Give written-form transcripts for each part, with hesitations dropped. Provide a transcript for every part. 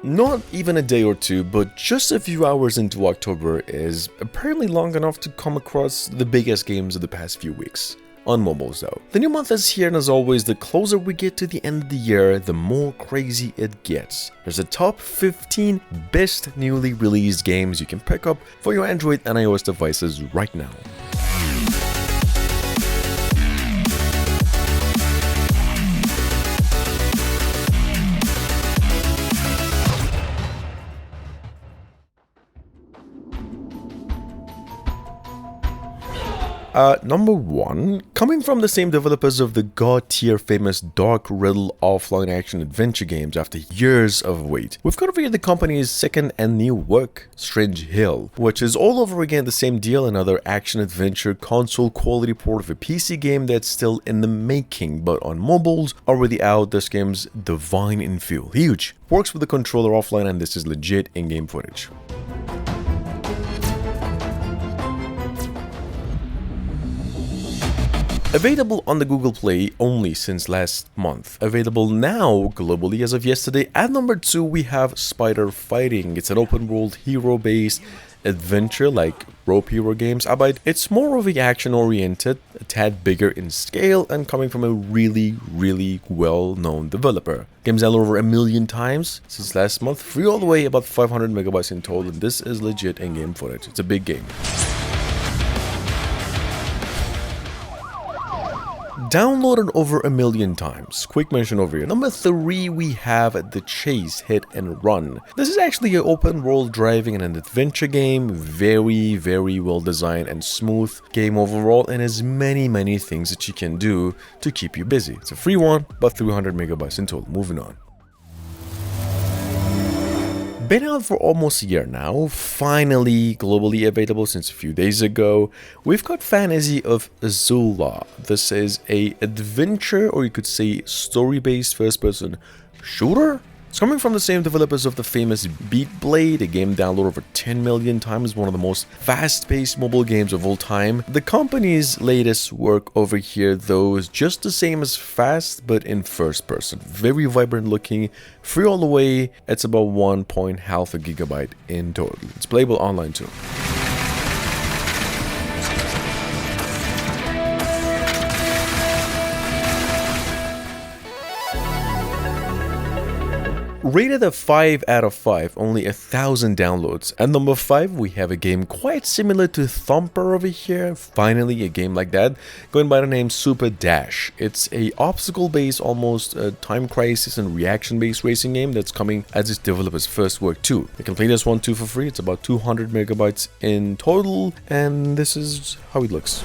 Not even a day or two, but just a few hours into October is apparently long enough to come across the biggest games of the past few weeks. On mobiles though. The new month is here, and as always, the closer we get to the end of the year, the more crazy it gets. There's a top 15 best newly released games you can pick up for your Android and iOS devices right now. Number 1, coming from the same developers of the god-tier famous Dark Riddle offline action-adventure games after years of wait, we've got over here the company's second and new work, Strange Hill, which is all over again the same deal, another action-adventure console-quality port of a PC game that's still in the making, but on mobiles, already out. This game's divine in feel, huge, works with the controller offline, and this is legit in-game footage. Available on the Google Play only since last month. Available now globally as of yesterday. At number 2 we have Spider Fighting. It's an open world hero based adventure like rope hero games, but it's more of a action oriented, a tad bigger in scale, and coming from a really well known developer. Game's downloaded over 1 million times since last month, free all the way, about 500 megabytes in total, and this is legit in-game footage. It's a big game. Downloaded over 1 million times. Quick mention over here. Number 3 we have The Chase Hit and Run. This is actually an open world driving and an adventure game. Very well designed and smooth game overall, and has many things that you can do to keep you busy. It's a free one, but 300 megabytes in total. Moving on. Been out for almost a year now, finally globally available since a few days ago. We've got Fantasy of Esula. This is a adventure, or you could say story-based first-person shooter. It's coming from the same developers of the famous Beat Blade, a game downloaded over 10 million times, one of the most fast-paced mobile games of all time. The company's latest work over here, though, is just the same as fast, but in first person. Very vibrant looking, free all the way. It's about 1.5 gigabyte in total. It's playable online too. Rated a 5 out of 5, only 1,000 downloads. At number 5, we have a game quite similar to Thumper over here. Finally, a game like that, going by the name Super Dash. It's a obstacle-based, almost time crisis and reaction-based racing game that's coming as its developer's first work too. You can play this one too for free. It's about 200 megabytes in total, and this is how it looks.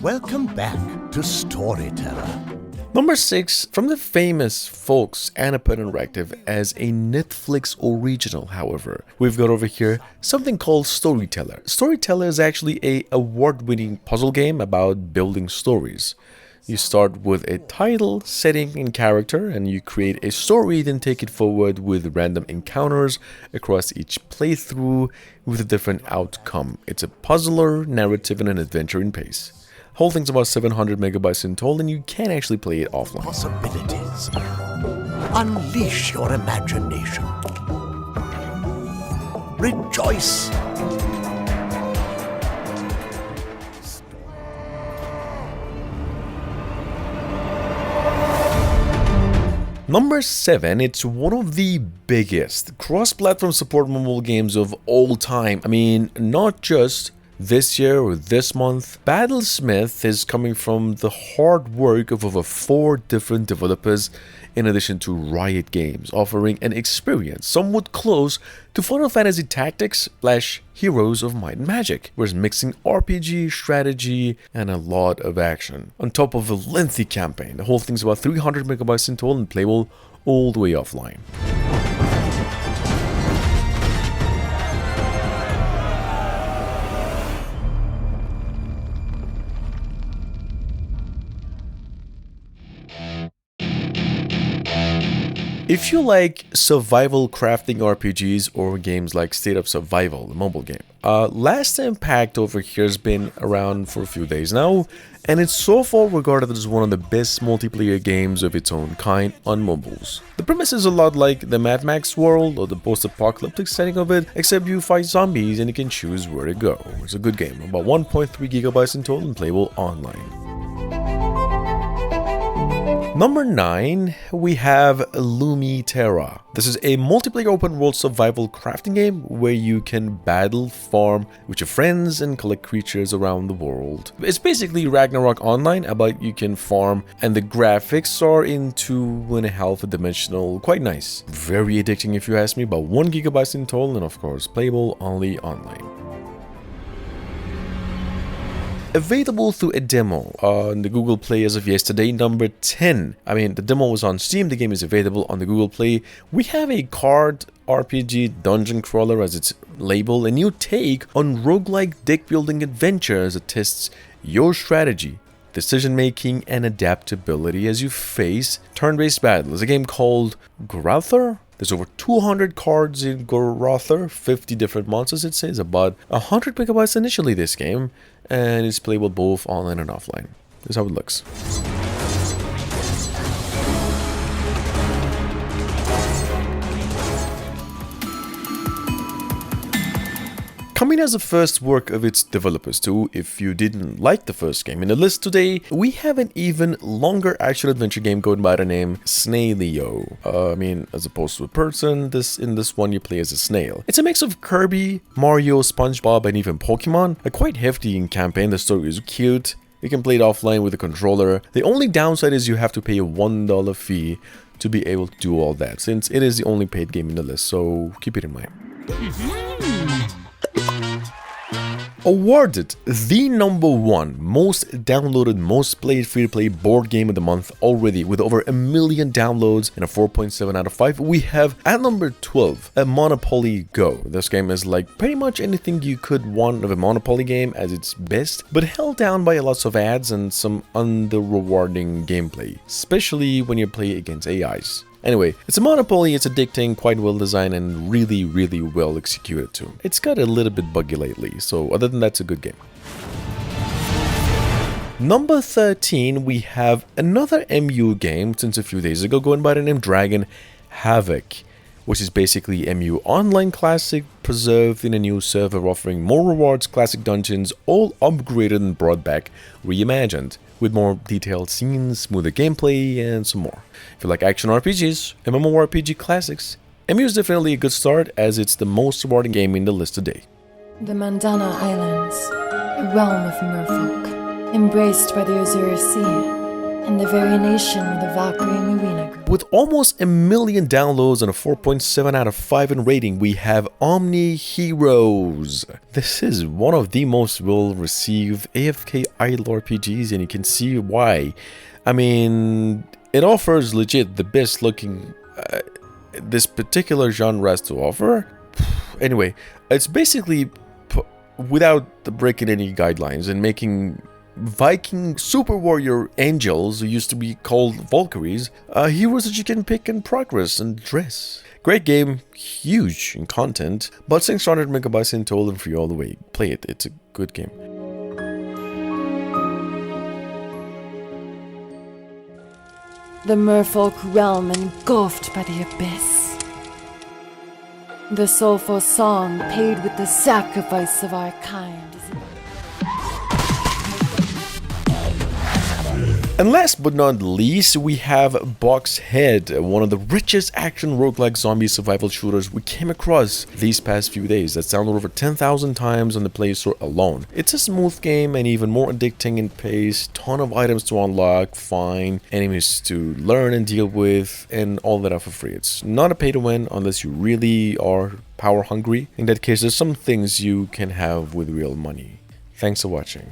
Welcome back to Storyteller. Number 6, from the famous folks Annapurna Interactive as a Netflix original, however, we've got over here something called Storyteller. Storyteller is actually a award-winning puzzle game about building stories. You start with a title, setting, and character, and you create a story, then take it forward with random encounters across each playthrough with a different outcome. It's a puzzler, narrative, and an adventure in pace. Whole thing's about 700 megabytes in total, and you can actually play it offline. Possibilities. Unleash your imagination. Rejoice. Number 7, it's one of the biggest cross-platform support mobile games of all time. I mean, not just this year or this month. Battlesmith is coming from the hard work of over 4 different developers, in addition to Riot Games, offering an experience somewhat close to Final Fantasy Tactics / Heroes of Might and Magic, whereas mixing RPG, strategy, and a lot of action. On top of a lengthy campaign, the whole thing's about 300 megabytes in total and playable all the way offline. If you like survival crafting RPGs or games like State of Survival, the mobile game, Last Impact over here has been around for a few days now, and it's so far regarded as one of the best multiplayer games of its own kind on mobiles. The premise is a lot like the Mad Max world or the post-apocalyptic setting of it, except you fight zombies and you can choose where to go. It's a good game, about 1.3 gigabytes in total and playable online. Number 9, we have Terra. This is a multiplayer open world survival crafting game where you can battle, farm with your friends and collect creatures around the world. It's basically Ragnarok Online, about you can farm, and the graphics are in 2.5 dimensional, quite nice. Very addicting if you ask me, about 1 gigabyte in total and of course playable only online. Available through a demo on the Google Play as of yesterday, number 10. I mean, the demo was on Steam, the game is available on the Google Play. We have a card RPG dungeon crawler as its label, a new take on roguelike deck building adventures that tests your strategy, decision making, and adaptability as you face turn-based battles. A game called Growther. There's over 200 cards in Growther, 50 different monsters it says, about 100 megabytes initially this game, and it's playable both online and offline. This is how it looks. Coming as the first work of its developers too, if you didn't like the first game in the list today, we have an even longer action-adventure game going by the name Snailio. I mean, as opposed to a person, in this one you play as a snail. It's a mix of Kirby, Mario, SpongeBob, and even Pokemon. A quite hefty in campaign, the story is cute. You can play it offline with a controller. The only downside is you have to pay a $1 fee to be able to do all that, since it is the only paid game in the list, so keep it in mind. Awarded the #1 most downloaded, most played free-to-play board game of the month already, with over 1 million downloads and a 4.7 out of 5, we have at number 12, a Monopoly Go. This game is like pretty much anything you could want of a Monopoly game as its best, but held down by lots of ads and some under-rewarding gameplay, especially when you play against AIs. Anyway, it's a Monopoly, it's addicting, quite well designed, and really, really well executed too. It's got a little bit buggy lately, so other than that, it's a good game. Number 13, we have another MU game since a few days ago, going by the name Dragon Havoc, which is basically MU Online Classic preserved in a new server offering more rewards, classic dungeons, all upgraded and brought back, reimagined, with more detailed scenes, smoother gameplay, and some more. If you like action RPGs, MMORPG classics, MU is definitely a good start as it's the most rewarding game in the list today. The Mandana Islands, a realm of merfolk, embraced by the Azure Sea, and the very nation where the Valkyrie Marina grew. With almost 1 million downloads and a 4.7 out of 5 in rating, we have Omniheroes. This is one of the most well-received AFK idle RPGs, and you can see why. I mean, it offers legit the best looking this particular genre has to offer. Anyway, it's basically without breaking any guidelines and making Viking super warrior angels, who used to be called Valkyries, heroes that you can pick and progress and dress. Great game, huge in content, but 600 megabytes in total and free all the way. Play it, it's a good game. The merfolk realm engulfed by the abyss. The soulful song paid with the sacrifice of our kind. And last but not least, we have Box Head, one of the richest action roguelike zombie survival shooters we came across these past few days. That's downloaded over 10,000 times on the Play Store alone. It's a smooth game and even more addicting in pace, ton of items to unlock, find, enemies to learn and deal with, and all that are for free. It's not a pay to win unless you really are power hungry. In that case, there's some things you can have with real money. Thanks for watching.